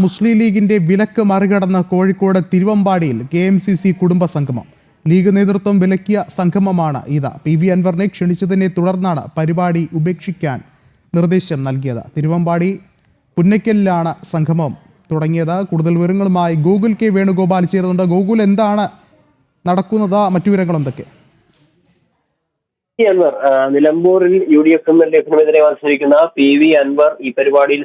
മുസ്ലിം ലീഗിന്റെ വിലക്ക് മറികടന്ന കോഴിക്കോട് തിരുവമ്പാടിയിൽ KMCC കുടുംബ സംഗമം. ലീഗ് നേതൃത്വം വിലക്കിയ സംഗമമാണ് ഇത്. PV അൻവറിനെ ക്ഷണിച്ചതിനെ തുടർന്നാണ് പരിപാടി ഉപേക്ഷിക്കാൻ നിർദ്ദേശം നൽകിയത്. തിരുവമ്പാടി പുന്നയ്ക്കലിലാണ് സംഗമം തുടങ്ങിയത്. കൂടുതൽ വിവരങ്ങളുമായി ഗോകുൽ K വേണുഗോപാൽ ചേരുന്നുണ്ട്. ഗോകുൽ, എന്താണ് നടക്കുന്നത്? മറ്റു വിവരങ്ങൾ എന്തൊക്കെ? അൻവർ നിലമ്പൂരിൽ UDF എതിരെ മത്സരിക്കുന്ന PV അൻവർ ഈ പരിപാടിയിൽ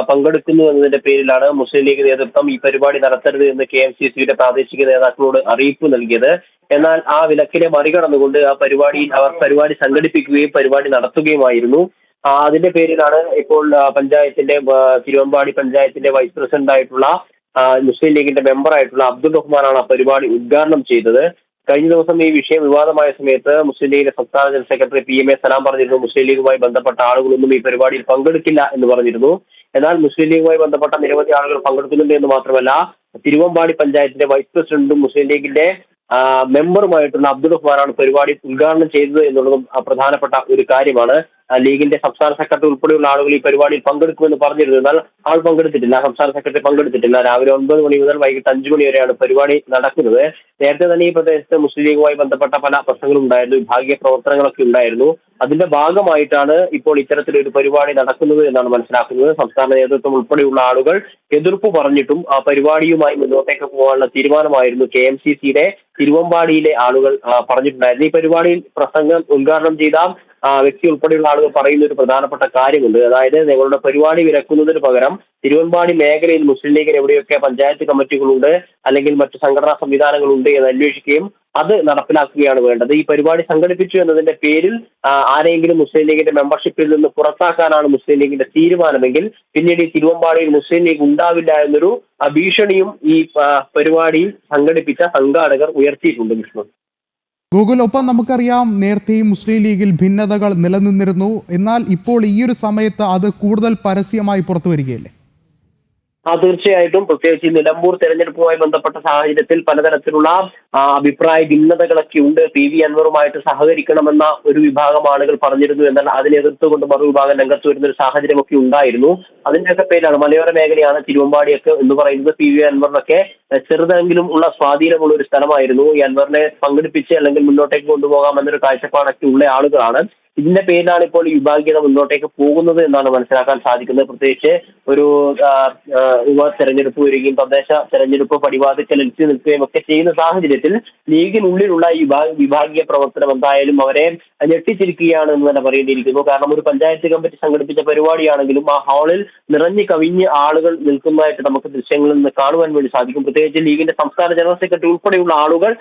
പങ്കെടുക്കുന്നു എന്നതിന്റെ പേരിലാണ് മുസ്ലിം ലീഗ് നേതൃത്വം ഈ പരിപാടി നടത്തരുത് എന്ന് KMCCയുടെ പ്രാദേശിക നേതാക്കളോട് അറിയിപ്പ് നൽകിയത്. എന്നാൽ ആ വിലക്കിനെ മറികടന്നുകൊണ്ട് അവർ പരിപാടി സംഘടിപ്പിക്കുകയും പരിപാടി നടത്തുകയുമായിരുന്നു. അതിന്റെ പേരിലാണ് ഇപ്പോൾ തിരുവമ്പാടി പഞ്ചായത്തിന്റെ വൈസ് പ്രസിഡന്റ് ആയിട്ടുള്ള മുസ്ലിം ലീഗിന്റെ മെമ്പറായിട്ടുള്ള അബ്ദുൾ റഹ്മാനാണ് ആ പരിപാടി ഉദ്ഘാടനം ചെയ്തത്. കഴിഞ്ഞ ദിവസം ഈ വിഷയം വിവാദമായ സമയത്ത് മുസ്ലിം ലീഗിന്റെ സംസ്ഥാന ജനറൽ സെക്രട്ടറി PMA സലാം പറഞ്ഞിരുന്നു, മുസ്ലിം ലീഗുമായി ബന്ധപ്പെട്ട ആളുകളൊന്നും ഈ പരിപാടിയിൽ പങ്കെടുക്കില്ല എന്ന് പറഞ്ഞിരുന്നു. എന്നാൽ മുസ്ലിം ലീഗുമായി ബന്ധപ്പെട്ട നിരവധി ആളുകൾ പങ്കെടുക്കുന്നുണ്ട് എന്ന് മാത്രമല്ല, തിരുവമ്പാടി പഞ്ചായത്തിന്റെ വൈസ് പ്രസിഡന്റും മുസ്ലിം ലീഗിന്റെ മെമ്പറുമായിട്ടുള്ള അബ്ദുൾ റഹ്മാനാണ് പരിപാടി ഉദ്ഘാടനം ചെയ്തത് എന്നുള്ളതും പ്രധാനപ്പെട്ട ഒരു കാര്യമാണ്. ലീഗിന്റെ സംസ്ഥാന സെക്രട്ടറി ഉൾപ്പെടെയുള്ള ആളുകൾ ഈ പരിപാടിയിൽ പങ്കെടുക്കുമെന്ന് പറഞ്ഞിരുന്നു. എന്നാൽ ആൾ പങ്കെടുത്തിട്ടില്ല, സംസ്ഥാന സെക്രട്ടറി പങ്കെടുത്തിട്ടില്ല. രാവിലെ 9 മണി മുതൽ വൈകിട്ട് 5 മണി വരെയാണ് പരിപാടി നടക്കുന്നത്. നേരത്തെ തന്നെ ഈ പ്രദേശത്ത് മുസ്ലിം ലീഗുമായി ബന്ധപ്പെട്ട പല പ്രശ്നങ്ങളും ഉണ്ടായിരുന്നു, വിഭാഗീയ പ്രവർത്തനങ്ങളൊക്കെ ഉണ്ടായിരുന്നു. അതിന്റെ ഭാഗമായിട്ടാണ് ഇപ്പോൾ ഇത്തരത്തിലൊരു പരിപാടി നടക്കുന്നത് എന്നാണ് മനസ്സിലാക്കുന്നത്. സംസ്ഥാന നേതൃത്വം ഉൾപ്പെടെയുള്ള ആളുകൾ എതിർപ്പ് പറഞ്ഞിട്ടും ആ പരിപാടിയുമായി മുന്നോട്ടേക്ക് പോകാനുള്ള തീരുമാനമായിരുന്നു KMCCയുടെ തിരുവമ്പാടിയിലെ ആളുകൾ പറഞ്ഞിട്ടുണ്ടായിരുന്നു. ഈ പരിപാടിയിൽ പ്രസംഗം ഉദ്ഘാടനം ചെയ്ത വ്യക്തി ഉൾപ്പെടെയുള്ള ആളുകൾ പറയുന്ന ഒരു പ്രധാനപ്പെട്ട കാര്യമുണ്ട്. അതായത് ഞങ്ങളുടെ പരിപാടി വിലക്കുന്നതിന് പകരം തിരുവമ്പാടി മേഖലയിൽ മുസ്ലിം ലീഗിന് എവിടെയൊക്കെ പഞ്ചായത്ത് കമ്മിറ്റികളുണ്ട് അല്ലെങ്കിൽ മറ്റു സംഘടനാ സംവിധാനങ്ങളുണ്ട് എന്ന് അന്വേഷിക്കുകയും അത് നടപ്പിലാക്കുകയാണ് വേണ്ടത്. ഈ പരിപാടി സംഘടിപ്പിച്ചു എന്നതിന്റെ പേരിൽ ആരെങ്കിലും മുസ്ലിം ലീഗിന്റെ മെമ്പർഷിപ്പിൽ നിന്ന് പുറത്താക്കാനാണ് മുസ്ലിം ലീഗിന്റെ തീരുമാനമെങ്കിൽ പിന്നീട് ഈ തിരുവമ്പാടിയിൽ മുസ്ലിം ലീഗ് ഉണ്ടാവില്ല എന്നൊരു ഭീഷണിയും ഈ പരിപാടിയിൽ സംഘടിപ്പിച്ച സംഘാടകർ ഉയർത്തിയിട്ടുണ്ട്. വിഷ്ണു, ഗൂഗിൾ, ഒപ്പം നമുക്കറിയാം നേരത്തെയും മുസ്ലിം ലീഗിൽ ഭിന്നതകൾ നിലനിന്നിരുന്നു. എന്നാൽ ഇപ്പോൾ ഈ ഒരു സമയത്ത് അത് കൂടുതൽ പരസ്യമായി പുറത്തു വരികയല്ലേ? തീർച്ചയായിട്ടും. പ്രത്യേകിച്ച് നിലമ്പൂർ തെരഞ്ഞെടുപ്പുമായി ബന്ധപ്പെട്ട സാഹചര്യത്തിൽ പലതരത്തിലുള്ള അഭിപ്രായ ഭിന്നതകളൊക്കെ ഉണ്ട്. PV അൻവറുമായിട്ട് സഹകരിക്കണമെന്ന ഒരു വിഭാഗം ആളുകൾ പറഞ്ഞിരുന്നു. എന്നാൽ അതിനെ എതിർത്തുകൊണ്ട് മറുവിഭാഗം രംഗത്ത് വരുന്ന ഒരു സാഹചര്യമൊക്കെ ഉണ്ടായിരുന്നു. അതിന്റെയൊക്കെ പേരിലാണ് മലയോര മേഖലയാണ് തിരുവമ്പാടിയൊക്കെ എന്ന് പറയുന്നത്. PV അൻവറിനൊക്കെ ചെറുതെങ്കിലും ഉള്ള സ്വാധീനമുള്ള ഒരു സ്ഥലമായിരുന്നു. ഈ അൻവറിനെ പങ്കെടുപ്പിച്ച് അല്ലെങ്കിൽ മുന്നോട്ടേക്ക് കൊണ്ടുപോകാം എന്നൊരു കാഴ്ചപ്പാടൊക്കെ ഉള്ള ആളുകളാണ്. ഇതിന്റെ പേരിലാണ് ഇപ്പോൾ ഈ വിഭാഗീയത മുന്നോട്ടേക്ക് പോകുന്നത് എന്നാണ് മനസ്സിലാക്കാൻ സാധിക്കുന്നത്. പ്രത്യേകിച്ച് ഒരു തെരഞ്ഞെടുപ്പ് വരികയും തദ്ദേശ തെരഞ്ഞെടുപ്പ് പടിവാതിക്കൽ എത്തി നിൽക്കുകയും ഒക്കെ ചെയ്യുന്ന സാഹചര്യത്തിൽ ലീഗിനുള്ളിലുള്ള ഈ വിഭാഗീയ പ്രവർത്തനം എന്തായാലും അവരെ ഞെട്ടിച്ചിരിക്കുകയാണ് എന്ന് തന്നെ പറയേണ്ടിയിരിക്കുന്നു. കാരണം ഒരു പഞ്ചായത്ത് കമ്മിറ്റി സംഘടിപ്പിച്ച പരിപാടിയാണെങ്കിലും ആ ഹാളിൽ നിറഞ്ഞു കവിഞ്ഞ് ആളുകൾ നിൽക്കുന്നതായിട്ട് നമുക്ക് ദൃശ്യങ്ങളിൽ നിന്ന് കാണുവാൻ വേണ്ടി സാധിക്കും. പ്രത്യേകിച്ച് ലീഗിന്റെ സംസ്ഥാന ജനറൽ സെക്രട്ടറി ഉൾപ്പെടെയുള്ള ആളുകൾ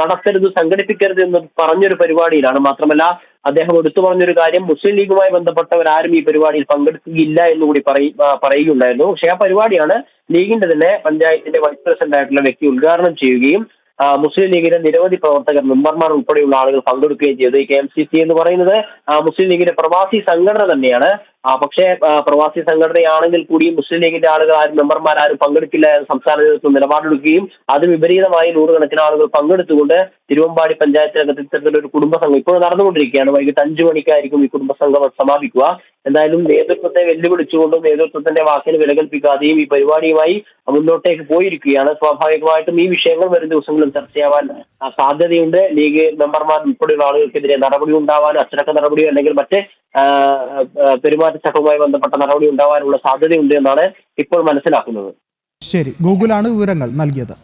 നടത്തരുത്, സംഘടിപ്പിക്കരുത് എന്ന് പറഞ്ഞൊരു പരിപാടിയിലാണ്. മാത്രമല്ല അദ്ദേഹം എടുത്തു പറഞ്ഞൊരു കാര്യം, മുസ്ലിം ലീഗുമായി ബന്ധപ്പെട്ടവരാരും ഈ പരിപാടിയിൽ പങ്കെടുക്കുകയില്ല എന്നുകൂടി പറയുകയുണ്ടായിരുന്നു. പക്ഷേ ആ പരിപാടിയാണ് ലീഗിന്റെ തന്നെ പഞ്ചായത്തിന്റെ വൈസ് പ്രസിഡന്റ് ആയിട്ടുള്ള വ്യക്തി ഉദ്ഘാടനം ചെയ്യുകയും മുസ്ലിം ലീഗിന്റെ നിരവധി പ്രവർത്തകർ, മെമ്പർമാർ ഉൾപ്പെടെയുള്ള ആളുകൾ പങ്കെടുക്കുകയും ചെയ്തു. ഈ KMCC എന്ന് പറയുന്നത് മുസ്ലിം ലീഗിന്റെ പ്രവാസി സംഘടന തന്നെയാണ്. പക്ഷേ പ്രവാസി സംഘടനയാണെങ്കിൽ കൂടി മുസ്ലിം ലീഗിന്റെ ആളുകൾ മെമ്പർമാരും പങ്കെടുക്കില്ല എന്ന് സംസ്ഥാന നേതൃത്വം നിലപാടെടുക്കുകയും അത് വിപരീതമായി നൂറുകണക്കിന് ആളുകൾ പങ്കെടുത്തുകൊണ്ട് തിരുവമ്പാടി പഞ്ചായത്തിനകത്ത് ഇത്തരത്തിലൊരു കുടുംബസംഘം ഇപ്പോൾ നടന്നുകൊണ്ടിരിക്കുകയാണ്. വൈകിട്ട് 5 മണിക്കായിരിക്കും ഈ കുടുംബസംഘം സമാപിക്കുക. എന്തായാലും നേതൃത്വത്തെ വെല്ലുവിളിച്ചുകൊണ്ടും നേതൃത്വത്തിന്റെ വാക്കിന് വില കൽപ്പിക്കാതെയും ഈ പരിപാടിയുമായി മുന്നോട്ടേക്ക് പോയിരിക്കുകയാണ്. സ്വാഭാവികമായിട്ടും ഈ വിഷയങ്ങൾ വരും ദിവസങ്ങളിൽ ചർച്ചയാവാൻ സാധ്യതയുണ്ട്. ലീഗ് മെമ്പർമാർ ഉൾപ്പെടെയുള്ള ആളുകൾക്കെതിരെ നടപടി ഉണ്ടാവാനും അച്ചടക്ക നടപടിയോ അല്ലെങ്കിൽ മറ്റ് പെരുമാറ്റച്ചട്ടവുമായി ബന്ധപ്പെട്ട നടപടി ഉണ്ടാവാനുള്ള സാധ്യതയുണ്ട് എന്നാണ് ഇപ്പോൾ മനസ്സിലാക്കുന്നത്. ശരി, ഗൂഗിളാണ് വിവരങ്ങൾ നൽകിയത്.